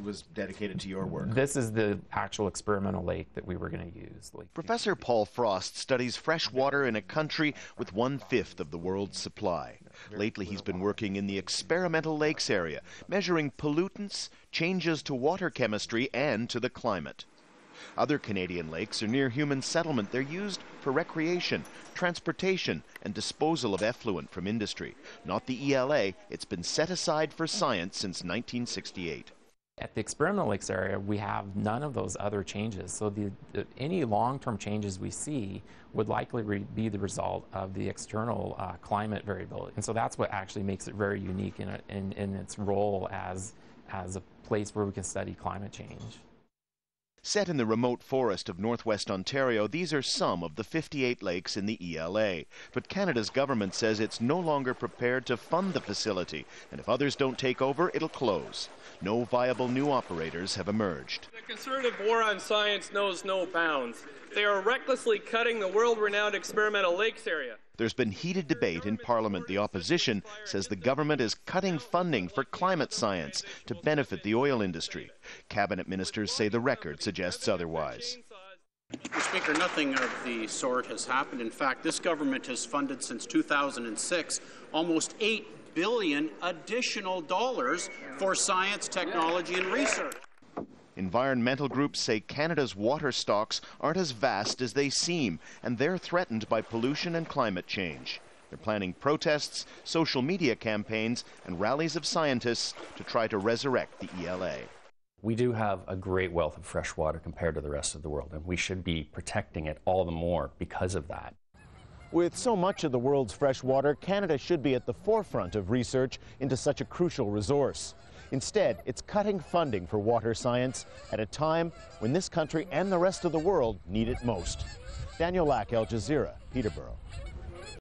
was dedicated to your work. This is the actual experimental lake that we were going to use. Professor Paul Frost studies fresh water in a country with 1/5 of the world's supply. Lately, he's been working in the experimental lakes area, measuring pollutants, changes to water chemistry, and to the climate. Other Canadian lakes are near human settlement. They're used for recreation, transportation, and disposal of effluent from industry. Not the ELA. It's been set aside for science since 1968. At the experimental lakes area, we have none of those other changes. So any long-term changes we see would likely be the result of the external climate variability. And so that's what actually makes it very unique in its role as a place where we can study climate change. Set in the remote forest of northwest Ontario, these are some of the 58 lakes in the ELA. But Canada's government says it's no longer prepared to fund the facility, and if others don't take over, it'll close. No viable new operators have emerged. The Conservative war on science knows no bounds. They are recklessly cutting the world-renowned experimental lakes area. There's been heated debate in Parliament. The opposition says the government is cutting funding for climate science to benefit the oil industry. Cabinet ministers say the record suggests otherwise. Mr. Speaker, nothing of the sort has happened. In fact, this government has funded since 2006 almost $8 billion additional dollars for science, technology, and research. Environmental groups say Canada's water stocks aren't as vast as they seem, and they're threatened by pollution and climate change. They're planning protests, social media campaigns, and rallies of scientists to try to resurrect the ELA. We do have a great wealth of fresh water compared to the rest of the world, and we should be protecting it all the more because of that. With so much of the world's fresh water, Canada should be at the forefront of research into such a crucial resource. Instead, it's cutting funding for water science at a time when this country and the rest of the world need it most. Daniel Lack, Al Jazeera, Peterborough.